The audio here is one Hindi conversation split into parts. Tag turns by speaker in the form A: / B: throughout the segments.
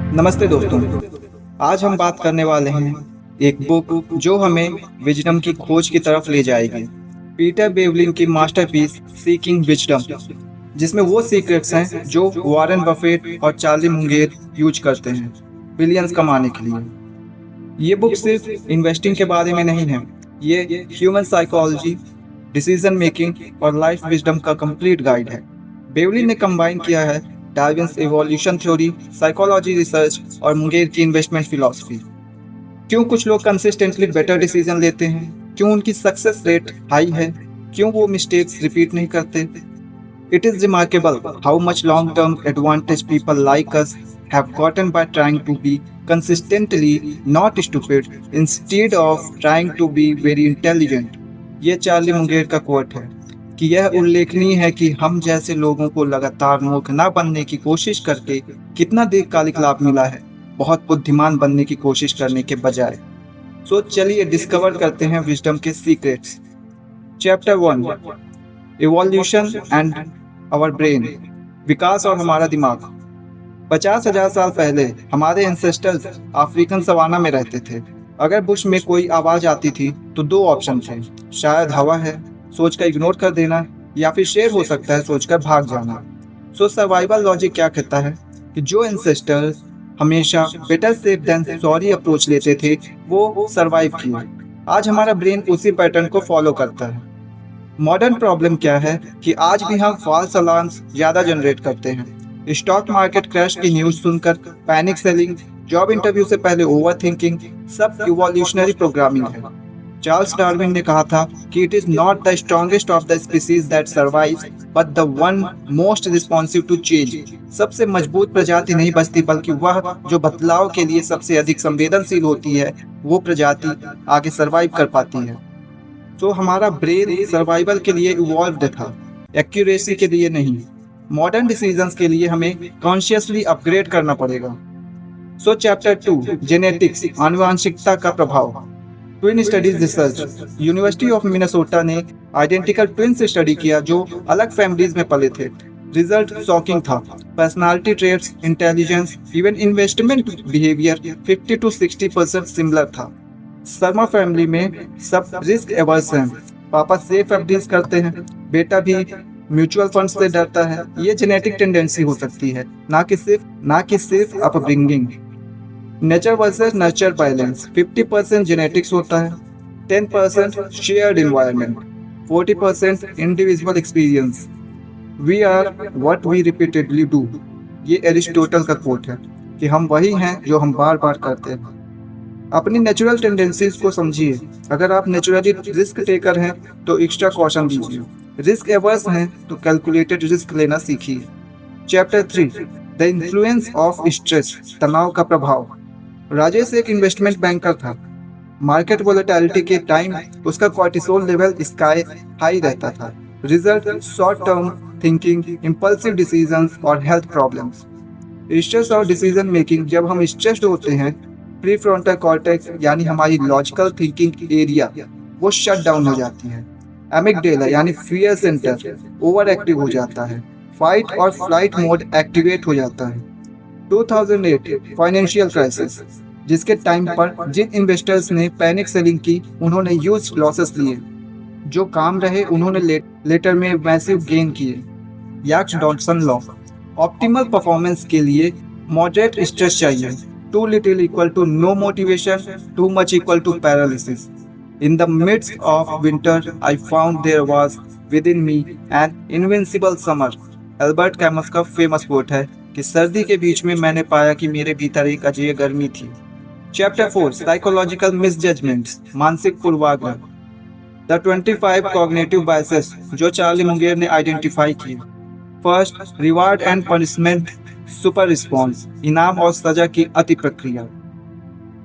A: नमस्ते दोस्तों। आज हम बात करने वाले हैं एक बुक जो हमें विजडम की खोज की तरफ ले जाएगी। पीटर बेवलिन की मास्टरपीस सीकिंग विजडम, जिसमें वो सीक्रेट्स हैं जो वॉरेन बफेट और चार्ली मुंगेर यूज करते हैं बिलियंस कमाने के लिए। ये बुक सिर्फ इन्वेस्टिंग के बारे में नहीं है, ये ह्यूमन साइकोलॉजी, डिसीजन मेकिंग और लाइफ विजडम का कंप्लीट गाइड है। बेवलिन ने कंबाइन किया है Darwin's evolution theory, psychology research और मुंगेर की इन्वेस्टमेंट फिलॉसफी। क्यों कुछ लोग कंसिस्टेंटली बेटर डिसीजन लेते हैं, क्यों उनकी सक्सेस रेट हाई है, क्यों वो मिस्टेक्स रिपीट नहीं करते। It is remarkable how much long-term advantage people like us have gotten by trying to be consistently not stupid instead of trying to be very intelligent। ये चार्ली मुंगेर का कोट है कि यह उल्लेखनीय है कि हम जैसे लोगों को लगातार मूर्ख न बनने की कोशिश करके कितना दीर्घकालिक लाभ मिला है, बहुत बुद्धिमान बनने की कोशिश करने के बजाय। सो चलिए डिस्कवर करते हैं विजडम के secrets. Chapter 1, evolution and our brain, विकास और हमारा दिमाग। 50,000 साल पहले हमारे एंसेस्टर्स अफ्रीकन सवाना में रहते थे। अगर बुश में कोई आवाज आती थी तो दो ऑप्शन थे, शायद हवा है सोचकर इग्नोर कर देना, या फिर शेर हो सकता है सोचकर भाग जाना। सो सर्वाइवल लॉजिक क्या कहता है कि जो एंसेस्टर्स हमेशा better safe than sorry approach लेते थे वो सर्वाइव किए। आज हमारा ब्रेन उसी पैटर्न को फॉलो करता है। मॉडर्न प्रॉब्लम क्या है कि आज भी हम फॉल्स अलार्म्स ज़्यादा जनरेट करते हैं। स्टॉक मार्केट क्रैश की न्यूज़ सुनकर पैनिक सेलिंग, जॉब इंटरव्यू से पहले ओवर थिंकिंग, सब इवोल्यूशनरी प्रोग्रामिंग है। चार्ल्स डार्विन ने कहा था कि it is not the strongest of the species that survives but the one most responsive to change. सबसे मजबूत प्रजाति नहीं बचती, बल्कि वह जो बदलाव के लिए सबसे अधिक संवेदनशील होती है, वो प्रजाति आगे सर्वाइव कर पाती है। तो हमारा ब्रेन सर्वाइवल के लिए इवॉल्व्ड था, एक्यूरेसी के लिए नहीं। मॉडर्न डिसीजंस के लिए हमें कॉन्शियसली अपग्रेड करना पड़ेगा। सो चैप्टर 2, जेनेटिक्स, आनुवंशिकता का प्रभाव। Twin studies research, university of Minnesota ने आइडेंटिकल ट्विन्स स्टडी किया जो अलग फैमिलीज में पले थे। रिजल्ट शॉकिंग था। Personality traits, intelligence, even investment behaviour 50 to 60% similar था। शर्मा फैमिली में सब रिस्क एवर्स हैं, पापा सेफ एफडीज करते हैं, बेटा भी म्यूचुअल फंड से डरता है। ये जेनेटिक टेंडेंसी हो सकती है, ना कि सिर्फ upbringing. Nature versus nurture balance, 50% genetics होता है, 10% shared environment, 40% individual experience. We are what we repeatedly do, ये एरिस्टोटल का कोट है कि हम वही हैं जो हम बार बार करते हैं। अपनी नेचुरल टेंडेंसीज को समझिए। अगर आप नेचुरली रिस्क टेकर हैं तो एक्स्ट्रा कॉशन दीजिए, रिस्क एवर्स हैं तो कैलकुलेटेड रिस्क लेना सीखिए। Chapter 3, the influence of stress, तनाव का प्रभाव। राजेश एक इन्वेस्टमेंट बैंकर था। मार्केट वोलेटिलिटी के टाइम उसका कॉर्टिसोल लेवल स्काई हाई रहता था। Result short term thinking, impulsive decisions और हेल्थ प्रॉब्लम्स। स्ट्रेस और डिसीजन मेकिंग, जब हम स्ट्रेस्ड होते हैं प्रीफ्रंटल कॉर्टेक्स यानी हमारी लॉजिकल थिंकिंग एरिया वो शट डाउन हो जाती है। एमिगडेला यानी फियर सेंटर ओवर एक्टिव हो जाता है। फाइट और फ्लाइट मोड एक्टिवेट हो जाता है। 2008 फाइनेंशियल क्राइसिस, जिसके टाइम पर जिन इन्वेस्टर्स ने पैनिक सेलिंग की उन्होंने ह्यूज लॉसेस लिए, जो काम रहे उन्होंने लेटर में मैसिव गेन किए। याक्स डॉटसन लॉ, ऑप्टिमल परफॉर्मेंस के लिए मॉडरेट स्ट्रेस चाहिए। Too little equal to no motivation, too much equal to paralysis. In the midst of winter, I found there was within me an invincible summer. Albert कैमस का फेमस कोट है कि सर्दी के बीच में मैंने पाया कि मेरे भीतर एक अजय गर्मी थी। चैप्टर 4, साइकोलॉजिकल मिसजजमेंट्स, मानसिक पूर्वाग्रह। द 25 कॉग्निटिव बायसेस जो चार्ली मुंगेर ने आइडेंटिफाई किए। First, reward and punishment super response, इनाम और सजा की अति प्रक्रिया।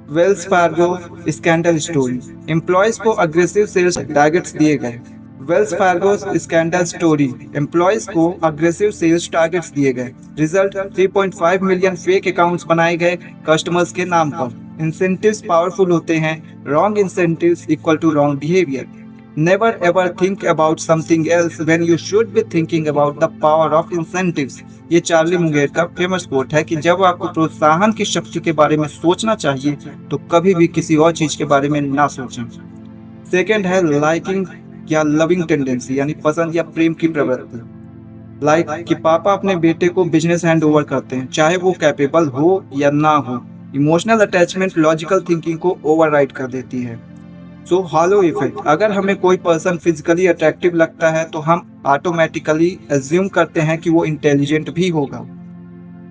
A: Wells Fargo scandal story, employees को अग्रेसिव सेल्स टारगेट्स दिए गए। Wells Fargo scandal story, employees को अग्रेसिव सेल्स टारगेट्स दिए गए। रिजल्ट 3.5 मिलियन फेक अकाउंट्स बनाए गए कस्टमर्स के नाम पर। इंसेंटिव्स पावरफुल होते हैं, wrong incentives equal to wrong behaviour. Never ever think about something else when you should be thinking about the power of incentives. ये चार्ली मुंगेर का फेमस कोट है कि जब आपको प्रोत्साहन की शक्ति के बारे में सोचना चाहिए तो कभी भी किसी और चीज के बारे में ना सोचें। सेकेंड है लाइकिंग या लविंग टेंडेंसी, यानी पसंद या प्रेम की प्रवृत्ति। कि पापा अपने बेटे को बिजनेस हैंड ओवर करते हैं, चाहे वो कैपेबल हो या ना हो। इमोशनल अटैचमेंट लॉजिकल थिंकिंग को ओवरराइड कर देती है। सो हॉलो इफेक्ट, अगर हमें कोई पर्सन फिजिकली अट्रैक्टिव लगता है तो हम ऑटोमेटिकली एज्यूम करते हैं कि वो इंटेलिजेंट भी होगा।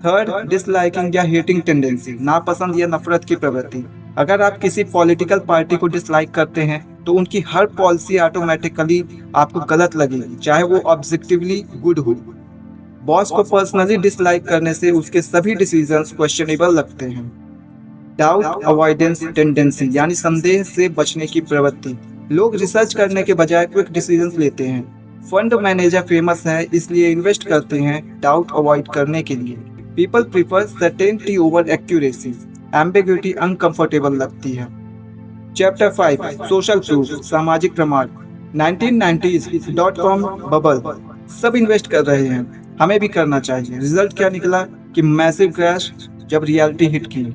A: थर्ड, डिसलाइकिंग या हेटिंग टेंडेंसी, नापसंद या नफरत की प्रवृत्ति। अगर आप किसी पॉलिटिकल पार्टी को डिसलाइक करते हैं तो उनकी हर पॉलिसी ऑटोमेटिकली आपको गलत लगेगी, चाहे वो ऑब्जेक्टिवली गुड हो। बॉस को पर्सनली डिसलाइक करने से उसके सभी डिसीजंस क्वेश्चनेबल लगते हैं। डाउट अवॉइडेंस टेंडेंसी, यानी संदेह से बचने की प्रवृत्ति। लोग रिसर्च करने के बजाय क्विक डिसीजंस लेते हैं। फंड मैनेजर फेमस है इसलिए इन्वेस्ट करते हैं डाउट अवॉइड करने के लिए। People prefer certainty over accuracy, ambiguity uncomfortable लगती है। चैप्टर 5, सोशल प्रूफ, सामाजिक प्रमाण। 1990s .com बबल, सब इन्वेस्ट कर रहे हैं, हमें भी करना चाहिए। रिजल्ट क्या निकला कि मैसिव क्रैश जब रियलिटी हिट की।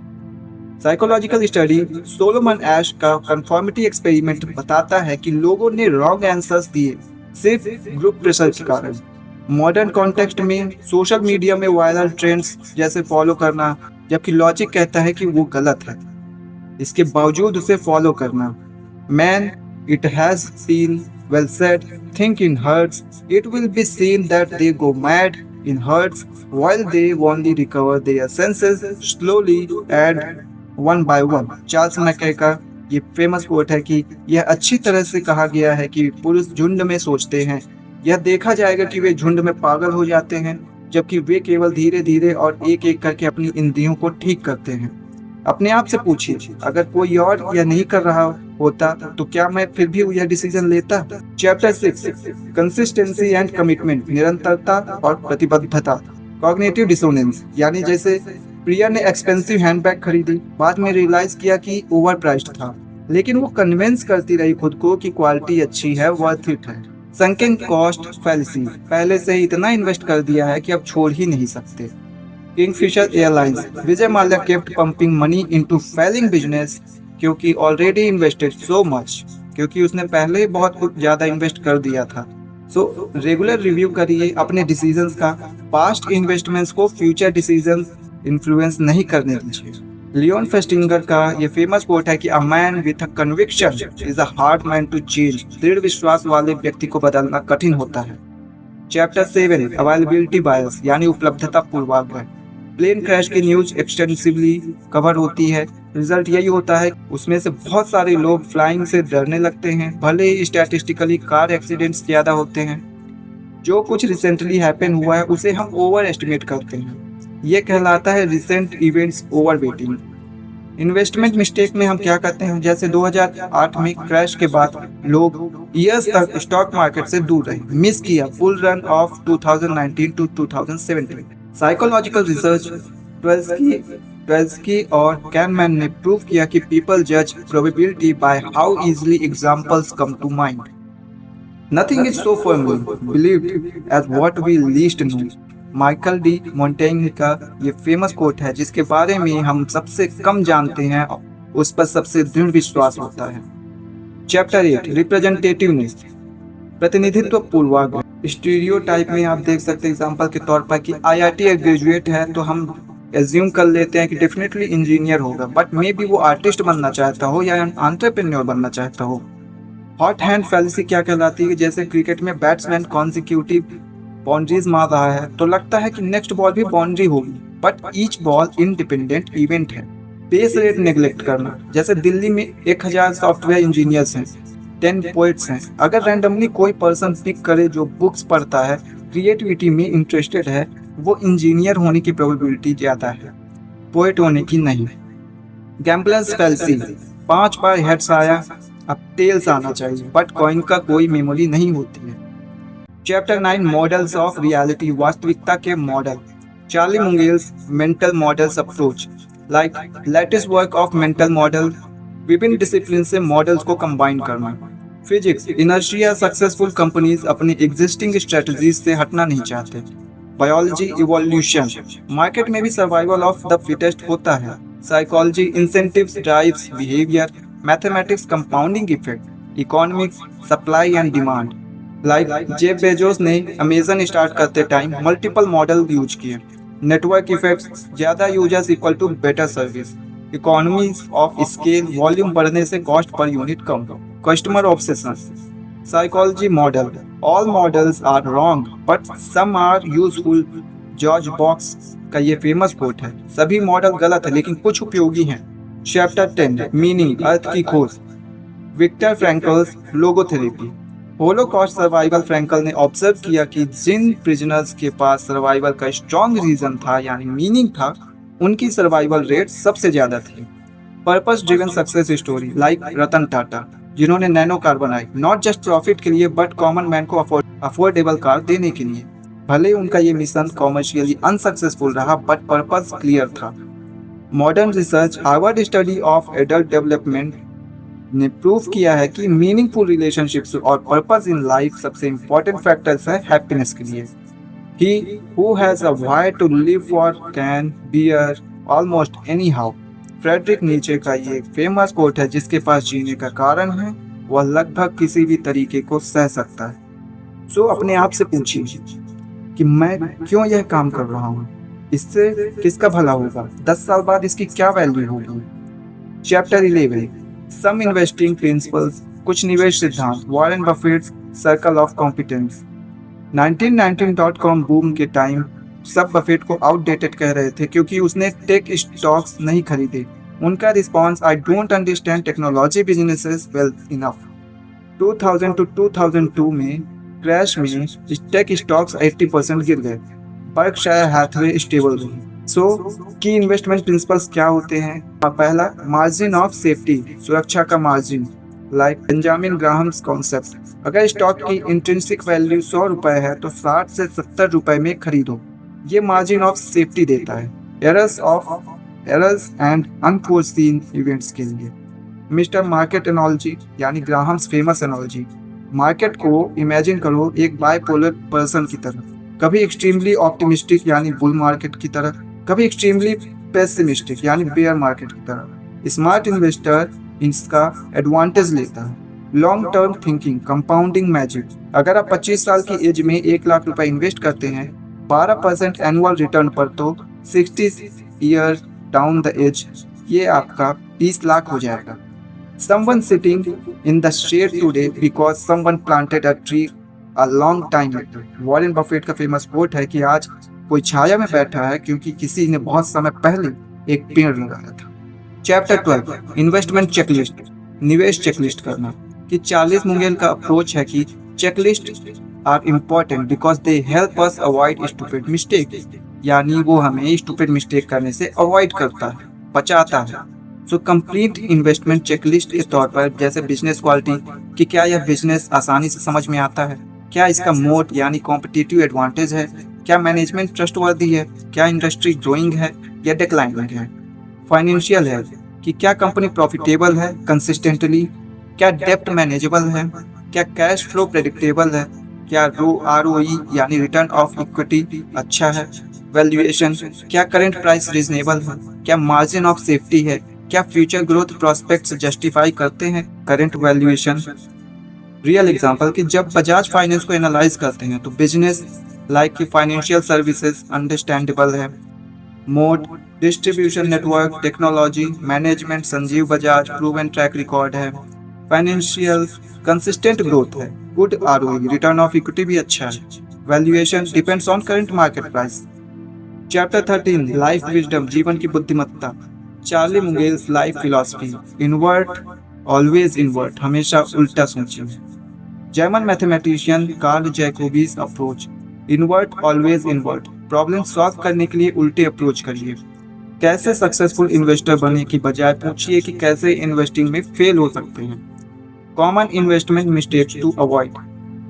A: साइकोलॉजिकल स्टडी सोलोमन एश का कंफर्मिटी एक्सपेरिमेंट बताता है कि लोगों ने रॉन्ग आंसर्स दिए सिर्फ ग्रुप प्रेशर के कारण। मॉडर्न कॉन्टेक्स्ट में सोशल मीडिया में वायरल ट्रेंड्स जैसे फॉलो करना, जबकि लॉजिक कहता है कि वो गलत है, इसके बावजूद उसे फॉलो करना। Man, it has been well said, think in herds, it will be seen that they go mad in herds while they only recover their senses slowly and one by one। Charles Mackay का ये फेमस कोट है कि यह अच्छी तरह से कहा गया है कि पुरुष झुंड में सोचते हैं, यह देखा जाएगा कि वे झुंड में पागल हो जाते हैं, जबकि वे केवल धीरे धीरे और एक एक करके अपनी इंद्रियों को ठीक करते हैं। अपने आप से पूछिए, अगर कोई और यह नहीं कर रहा होता तो क्या मैं फिर भी यह डिसीजन लेता। चैप्टर 6, कंसिस्टेंसी एंड कमिटमेंट, निरंतरता और प्रतिबद्धता। कॉग्निटिव डिसोनेंस, यानी जैसे प्रिया ने एक्सपेंसिव हैंडबैग खरीदी, बाद में रियलाइज किया कि ओवर प्राइस्ड था, लेकिन वो कन्विंस करती रही खुद को कि क्वालिटी अच्छी है, वर्थ इट है। संकिंग कॉस्ट फैलेसी, पहले से ही इतना इन्वेस्ट कर दिया है कि अब छोड़ ही नहीं सकते। Kingfisher Airlines, Vijay Mallya kept pumping money into failing business क्योंकि ऑलरेडी इन्वेस्टेड सो मच, क्योंकि उसने पहले ही बहुत ज्यादा इन्वेस्ट कर दिया था। सो रेगुलर रिव्यू करिए अपने डिसीजंस का, पास्ट इन्वेस्टमेंट्स को फ्यूचर डिसीजंस इन्फ्लुएंस नहीं करने दीजिए। लियोन फेस्टिंगर का ये फेमस कोट है कि a man with a conviction is a hard man to change, दृढ़ विश्वास वाले व्यक्ति को बदलना कठिन होता है। चैप्टर 7, अवेलेबिलिटी बायस, यानी उपलब्धता पूर्वाग्रह। प्लेन क्रैश की न्यूज एक्सटेंसिवली कवर होती है, रिजल्ट यही होता है उसमें से बहुत सारे लोग फ्लाइंग से डरने लगते हैं, भले ही स्टैटिस्टिकली कार एक्सीडेंट्स ज्यादा होते हैं। जो कुछ रिसेंटली हैपन हुआ है उसे हम ओवर एस्टिमेट करते हैं, ये कहलाता है recent events over waiting. Investment mistake में हम क्या करते हैं, जैसे 2008 में क्रैश के बाद लोग ईयर्स तक स्टॉक मार्केट से दूर रहे, मिस किया full run of 2019 to 2017। Psychological research 12 की और कैनमैन ने प्रूव किया कि पीपल जज probability by how easily examples come to mind. Nothing is so firmly believed as what we least know. Michael de Montaigne का ये फेमस कोट है जिसके बारे में हम सबसे कम जानते हैं, उस पर सबसे दृढ़ विश्वास होता है। चैप्टर 8, रिप्रेजेंटेटिवनेस, प्रतिनिधित्व पूर्वाग्रह। स्टीरियोटाइप में आप देख सकते हैं एग्जांपल के तौर पर कि आईआईटी ग्रेजुएट है तो हम एज्यूम कर लेते हैं कि डेफिनेटली इंजीनियर होगा, बट मे बी वो आर्टिस्ट बनना चाहता हो या एंटरप्रेन्योर बनना चाहता हो। हॉट हैंड फैलेसी क्या कहलाती है, जैसे क्रिकेट में बैट्समैन कॉन्सिक्यूटिव बाउंड्रीज मार रहा है तो लगता है कि नेक्स्ट बॉल भी बाउंड्री होगी, but each ball independent event है। बेस रेट नेग्लेक्ट करना, जैसे दिल्ली में 1000 सॉफ्टवेयर इंजीनियर्स हैं, 10 पोइट्स हैं, अगर रैंडमली कोई पर्सन पिक करे जो बुक्स पढ़ता है, क्रिएटिविटी में इंटरेस्टेड है, वो इंजीनियर होने की प्रोबेबिलिटी ज़्यादा है, पोएट होने की नहीं। गैम्बलर्स फैलेसी, 5 बार हेड्स आया अब टेल्स आना चाहिए, बट कॉइन का कोई मेमोरी नहीं होती है। चैप्टर 9, मॉडल्स ऑफ रियलिटी, वास्तविकता के model. Charlie Munger's mental models approach, like latest work of mental model, विभिन्न डिसिप्लिन से मॉडल्स को कंबाइन करना। फिजिक्स, इनर्शिया, सक्सेसफुल कंपनीज अपनी एग्जिस्टिंग स्ट्रेटजीज से हटना नहीं चाहते। बायोलॉजी, इवोल्यूशन, मार्केट में भी सर्वाइवल ऑफ द फिटेस्ट होता है। Psychology, incentives drives behaviour. Mathematics, compounding effect. Economics, supply and demand. Like Jeff Bezos ने अमेजन स्टार्ट करते टाइम मल्टीपल मॉडल यूज किए। नेटवर्क इफेक्ट्स, ज्यादा users equal to better service. Economies of scale, volume बढ़ने से कॉस्ट पर यूनिट कम। Customer obsession, psychology model, all models are wrong but some are useful. George Box का ये फेमस कोट है, सभी मॉडल गलत है लेकिन कुछ उपयोगी हैं। चैप्टर 10, मीनिंग, अर्थ की खोज। Viktor Frankl's logotherapy. Holocaust survival, Frankl ने ऑब्जर्व किया कि जिन प्रिजनर्स के पास सर्वाइवल का स्ट्रॉन्ग रीजन था यानी मीनिंग था, उनकी सर्वाइवल रेट सबसे ज्यादा थी। Purpose driven success story, like Ratan Tata जिन्होंने नैनो कार बनाई, नॉट जस्ट प्रॉफिट के लिए बट कॉमन मैन को अफोर्डेबल कार देने के लिए। भले उनका ये मिशन कॉमर्शियली अनसक्सेसफुल रहा बट पर्पस क्लियर था। Modern research, Harvard study of adult development ने प्रूव किया है कि मीनिंगफुल रिलेशनशिप्स और पर्पस इन लाइफ सबसे इंपॉर्टेंट फैक्टर्स है हैप्पीनेस के लिए। He who has a why to live for can bear almost anyhow। Frederick Nietzsche का ये फेमस कोट है, जिसके पास जीने का कारण है वह लगभग किसी भी तरीके को सह सकता है। सो अपने आप से पूछिए कि मैं क्यों यह काम कर रहा हूँ, इससे किसका भला होगा, 10 साल बाद इसकी क्या वैल्यू होगी। चैप्टर 11, सम इन्वेस्टिंग प्रिंसिपल्स, कुछ निवेश सिद्धांत। Warren Buffett circle of competence. 1919.com boom के टाइम सब बफेट को आउटडेटेड कह रहे थे क्योंकि उसने टेक स्टॉक्स नहीं खरीदे। उनका response, I don't understand technology businesses well enough. 2000 to 2002 में क्रैश में टेक स्टॉक्स 80% गिर गए। बर्कशायर हैथवे स्टेबल रही। सो की इन्वेस्टमेंट प्रिंसिपल्स क्या होते हैं? पहला, मार्जिन ऑफ सेफ्टी, सुरक्षा का margin, like Benjamin Graham's concept. अगर स्टॉक की इंट्रिंसिक वैल्यू 100 रुपए है तो 60 से 70 रुपए में खरीदो, ये मार्जिन ऑफ सेफ्टी देता है एरर्स एंड अनफोर्सीन इवेंट्स के लिए। मिस्टर मार्केट एनोलॉजी यानी ग्राहम्स फेमस एनोलॉजी, मार्केट को इमेजिन करो एक बाइपोलर पर्सन की तरह, कभी एक्सट्रीमली ऑप्टिमिस्टिक यानी बुल मार्केट की तरह, कभी एक्सट्रीमली पेसिमिस्टिक यानी बेयर मार्केट की तरह। स्मार्ट इन्वेस्टर इसका एडवांटेज लेता है। Long term thinking, compounding magic, अगर आप 25 साल की एज में 1 लाख रुपए इन्वेस्ट करते हैं 12% एनुअल रिटर्न पर, तो 60 ईयर डाउन द एज ये आपका 20 लाख हो जाएगा। Someone sitting in the shade today because someone planted a tree a long time ago। Warren Buffett का फेमस कोट है कि आज कोई छाया में बैठा है क्योंकि किसी ने बहुत समय पहले एक पेड़ लगाया था। चैप्टर 12, इन्वेस्टमेंट चेकलिस्ट, निवेश चेकलिस्ट करना। कि 40 मुंगेल का अप्रोच है कि checklist are important because they help us avoid stupid mistake, यानी वो हमें स्टूपिड मिस्टेक करने से अवॉइड करता है, बचाता है। सो कंप्लीट इन्वेस्टमेंट चेकलिस्ट के तौर पर, जैसे बिजनेस क्वालिटी कि क्या यह बिजनेस आसानी से समझ में आता है, क्या इसका मोट यानी कॉम्पिटिटिव एडवांटेज है, क्या मैनेजमेंट ट्रस्टवर्दी है, क्या इंडस्ट्री ग्रोइंग है या डिक्लाइनिंग है। फाइनेंशियल है कि क्या कंपनी प्रॉफिटेबल है कंसिस्टेंटली, क्या डेप्ट मैनेजेबल है, क्या कैश फ्लो प्रेडिक्टेबल है, क्या ROE यानी रिटर्न ऑफ इक्विटी अच्छा है। वैल्यूएशन, क्या करंट प्राइस रीजनेबल है, क्या मार्जिन ऑफ सेफ्टी है, क्या फ्यूचर ग्रोथ प्रोस्पेक्ट्स जस्टिफाई करते हैं करंट वैल्यूएशन। रियल एग्जांपल कि जब बजाज फाइनेंस को एनालाइज करते हैं तो बिजनेस लाइक कि फाइनेंशियल सर्विसेज अंडरस्टैंडेबल है। Moat, distribution network, technology, management, Sanjeev Bajaj, proven track record है। फाइनेंशियल कंसिस्टेंट ग्रोथ है, good ROE, return of equity भी अच्छा है। Valuation depends on current market price. Chapter 13, life wisdom, जीवन की बुद्धिमत्ता। Charlie Munger's life philosophy, invert always invert, हमेशा उल्टा सोचिए। German mathematician Carl Jacobi's approach, invert always invert, problem solve करने के लिए उल्टे अप्रोच करिए। कैसे सक्सेसफुल इन्वेस्टर बने की बजाय पूछिए कि कैसे इन्वेस्टिंग में फेल हो सकते हैं। Common investment mistakes to avoid,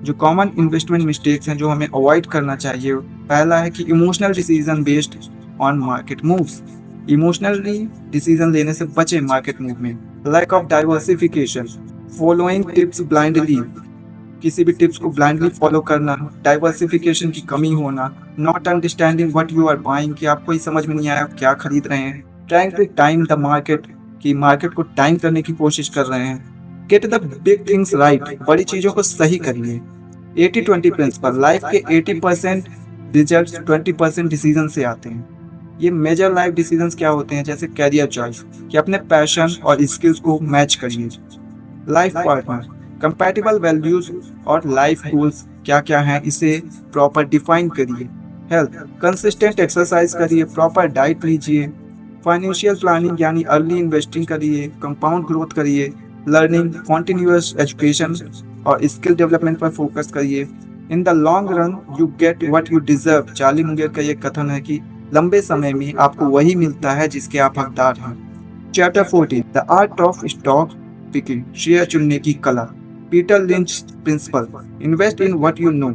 A: जो कॉमन इन्वेस्टमेंट मिस्टेक्स हैं जो हमें अवॉइड करना चाहिए। पहला है कि emotional decision based on market moves, emotionally decision लेने से बचें मार्केट मूव में। Lack of diversification, following tips blindly, किसी भी टिप्स को ब्लाइंडली फॉलो करना, डाइवर्सिफिकेशन की कमी होना, not understanding what you are buying, कि आपको ही समझ में नहीं आया आप क्या खरीद रहे हैं, trying to time the market, कि मार्केट को टाइम करने की कोशिश कर रहे हैं, get the big things right, बड़ी चीजों को सही करिए, 80-20 प्रिंसिपल, लाइफ के 80% रिजल्ट 20% डिसीजन से आते हैं। ये मेजर लाइफ डिसीजंस क्या होते हैं, जैसे कैरियर चॉइस, कि अपने पैशन और स्किल्स को मैच करिए, लाइफ पार्टनर, कंपैटिबल वैल्यूज और लाइफ गोल्स क्या क्या हैं इसे प्रॉपर डिफाइन करिए, हेल्थ, कंसिस्टेंट एक्सरसाइज करिए, प्रॉपर डाइट लीजिए, फाइनेंशियल प्लानिंग यानी अर्ली इन्वेस्टिंग करिए, कंपाउंड ग्रोथ करिए, लर्निंग, कॉन्टिन्यूअस एजुकेशन और स्किल डेवलपमेंट पर फोकस करिए, in the long run you get what you deserve. Charlie Munger का ये कथन है कि लंबे समय में आपको वही मिलता है जिसके आप हकदार हैं। Chapter 14, the art of stock picking, share चुनने की कला, Peter Lynch principle, invest in what you know,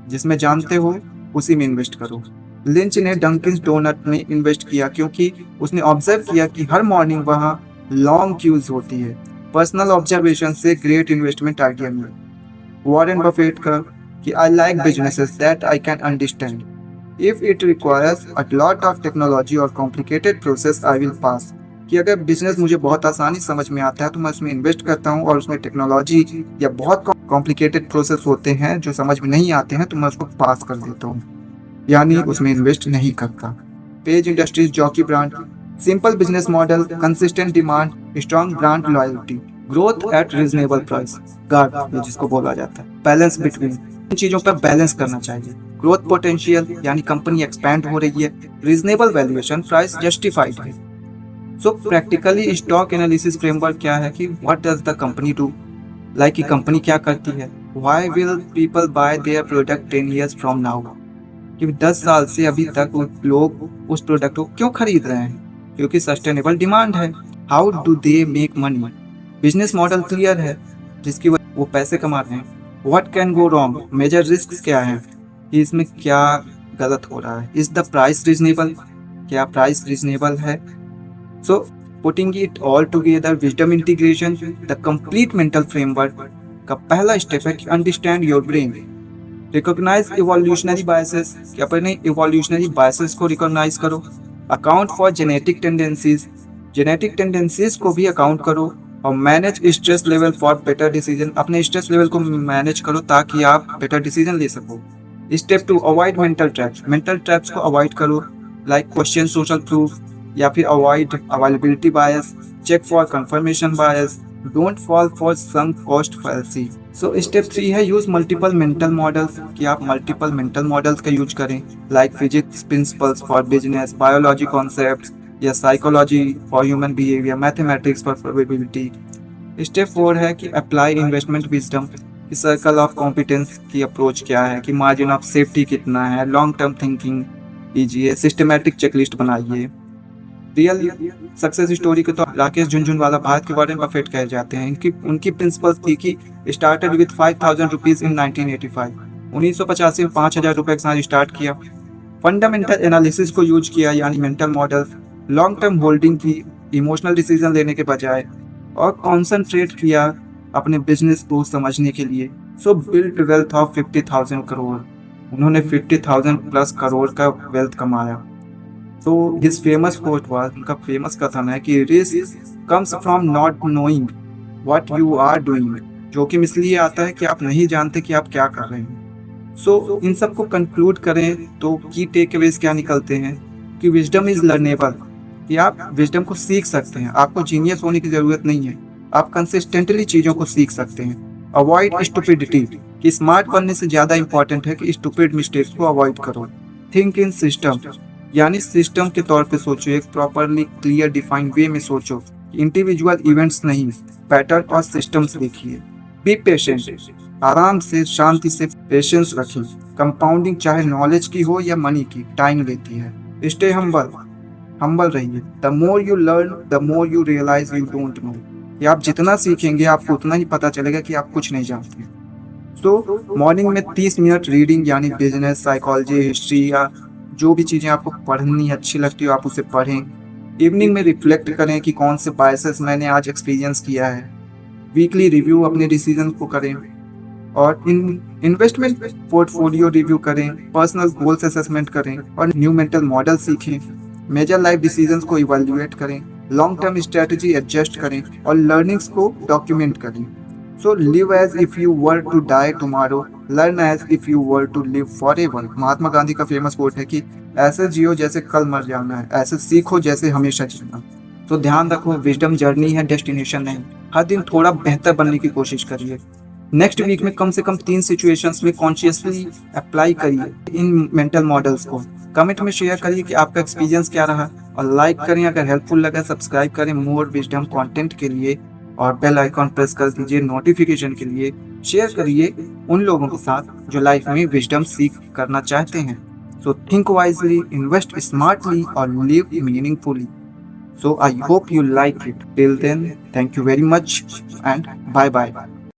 A: जिसमें जानते हो उसी में इन्वेस्ट करो। लिंच ने डंकिंस डोनट में इन्वेस्ट किया क्योंकि उसने ऑब्जर्व किया कि हर मॉर्निंग वहाँ लॉन्ग क्यूज होती है। पर्सनल ऑब्जर्वेशन से ग्रेट इन्वेस्टमेंट आइडिया मिला। वॉरेन बफेट का कि I like businesses that I can understand, if it requires a lot of technology और complicated process I will pass, कि अगर बिजनेस मुझे बहुत आसानी समझ में आता है तो मैं उसमें इन्वेस्ट करता हूँ, और उसमें टेक्नोलॉजी या बहुत कॉम्प्लिकेटेड प्रोसेस होते हैं जो समझ में नहीं आते हैं तो मैं उसको पास कर देता हूँ, यानी उसमें इन्वेस्ट नहीं करता। Page industries jockey brand, simple business model, consistent demand, strong brand loyalty, growth at reasonable price, guard जिसको बोला जाता है, बैलेंस बिटवीन, इन चीजों पर बैलेंस करना चाहिए। ग्रोथ पोटेंशियल यानी कंपनी एक्सपैंड हो रही है, रीजनेबल वैल्यूएशन, प्राइस जस्टिफाइड है। So practically stock analysis framework क्या है कि what does the company do, like कि कंपनी क्या करती है, why will people bye their product 10 years from now, कि 10 साल से अभी तक लोग उस प्रोडक्ट को क्यों खरीद रहे हैं, क्योंकि सस्टेनेबल डिमांड है। How do they make money, business model clear है जिसकी वजह वो पैसे कमा रहे हैं। What can go wrong, major risk क्या है कि इसमें क्या गलत हो रहा है। इज द प्राइस रीजनेबल, क्या प्राइस रीजनेबल है। So putting it all together, wisdom integration, the complete mental framework का पहला स्टेप है कि understand your brain, recognise evolutionary biases, कि अपने इवोल्यूशनरी बायसेस को रिकॉग्नाइज करो, account for genetic tendencies, genetic tendencies को भी अकाउंट करो, और manage stress level for better decision, अपने स्ट्रेस लेवल को मैनेज करो ताकि आप बेटर डिसीजन ले सको। Step 2, avoid mental traps, mental traps को अवॉइड करो, लाइक क्वेश्चन सोशल प्रूफ, या फिर avoid availability bias, check for confirmation bias, don't fall for sunk cost fallacy. So step 3 है यूज मल्टीपल मेंटल मॉडल्स, कि आप मल्टीपल मेंटल मॉडल्स का यूज करें, like physics principles for business, biology concepts या psychology for human behaviour, mathematics for probability. Step 4 है कि अप्लाई इन्वेस्टमेंट विजडम, कि सर्कल ऑफ कॉम्पिटेंस की अप्रोच क्या है, कि मार्जिन ऑफ सेफ्टी कितना है, लॉन्ग टर्म थिंकिंग कीजिए, सिस्टमैटिक चेकलिस्ट बनाइए। रियल सक्सेस स्टोरी के तो राकेश झुनझुनवाला भारत के वॉरेन बफेट कहे जाते हैं। उनकी प्रिंसिपल थी कि स्टार्टेड विद 5,000 रुपीज इन 1985, 1985 में 5,000 रुपए के साथ स्टार्ट किया। फंडामेंटल एनालिसिस को यूज किया, यानी mental models, long term holding की, इमोशनल डिसीजन लेने के बजाय, और कॉन्सेंट्रेट किया अपने बिजनेस को समझने के लिए। So build wealth of 50,000 crore, उन्होंने 50,000 प्लस करोड़ का वेल्थ कमाया। तो हिज फेमस कोट वाज, उनका फेमस कथन है कि risk comes from not knowing what you are doing, जोखिम इसलिए आता है कि आप नहीं जानते कि आप क्या कर रहे हैं। सो इन सब को कंक्लूड करें तो की टेक अवेज क्या निकलते हैं कि विजडम इज लर्नेबल, कि आप विजडम को सीख सकते हैं, आपको जीनियस होने की जरूरत नहीं है, आप कंसिस्टेंटली चीजों को सीख सकते हैं। अवॉइड स्टुपिडिटी, कि स्मार्ट बनने से ज्यादा इंपॉर्टेंट है कि स्टुपिड मिस्टेक्स को अवॉइड करो। थिंक इन सिस्टम, यानी सिस्टम के तौर पे सोचो, एक प्रॉपरली क्लियर डिफाइंड वे में सोचो, इंडिविजुअल इवेंट्स नहीं, पैटर्न और सिस्टम्स देखिए। बी पेशेंट, आराम से शांति से पेशेंस रखिए, कंपाउंडिंग चाहे नॉलेज की हो या मनी की, टाइम लेती है। स्टे हम्बल, हम्बल रहिए, the more you learn the more you realise you don't know, कि आप जितना सीखेंगे आपको उतना ही पता चलेगा कि आप कुछ नहीं जानते। सो मॉर्निंग में 30 मिनट रीडिंग, यानी बिजनेस, साइकोलॉजी, हिस्ट्री या जो भी चीज़ें आपको पढ़नी अच्छी लगती हो आप उसे पढ़ें। इवनिंग में रिफ्लेक्ट करें कि कौन से बायसेस मैंने आज एक्सपीरियंस किया है। वीकली रिव्यू अपने डिसीजन को करें और इन्वेस्टमेंट पोर्टफोलियो रिव्यू करें, पर्सनल गोल्स असेसमेंट करें और न्यू मेंटल मॉडल सीखें, मेजर लाइफ डिसीजंस को इवैल्यूएट करें, लॉन्ग टर्म स्ट्रेटजी एडजस्ट करें और लर्निंग्स को डॉक्यूमेंट करें। So live as if you were to die tomorrow, learn as if you were to live forever. Mahatma Gandhi का फेमस कोट है कि ऐसे जियो जैसे कल मर जाना है, ऐसे सीखो जैसे हमेशा जीना। तो ध्यान रखो, विजडम जर्नी है, डेस्टिनेशन नहीं। हर दिन थोड़ा बेहतर बनने की कोशिश करिए। नेक्स्ट वीक में कम से कम 3 सिचुएशंस में कॉन्शियसली अप्लाई करिए इन मेंटल मॉडल्स को। कमेंट में शेयर करिए कि आपका एक्सपीरियंस क्या रहा और लाइक करें अगर हेल्पफुल लगा। सब्सक्राइब करें मोर विजडम कंटेंट के लिए और बेल आइकॉन प्रेस कर दीजिए नोटिफिकेशन के लिए। शेयर करिए उन लोगों के साथ जो लाइफ में विजडम सीख करना चाहते हैं। So think wisely, invest smartly और live meaningfully. So I hope you like it. Till then, thank you very much and bye bye.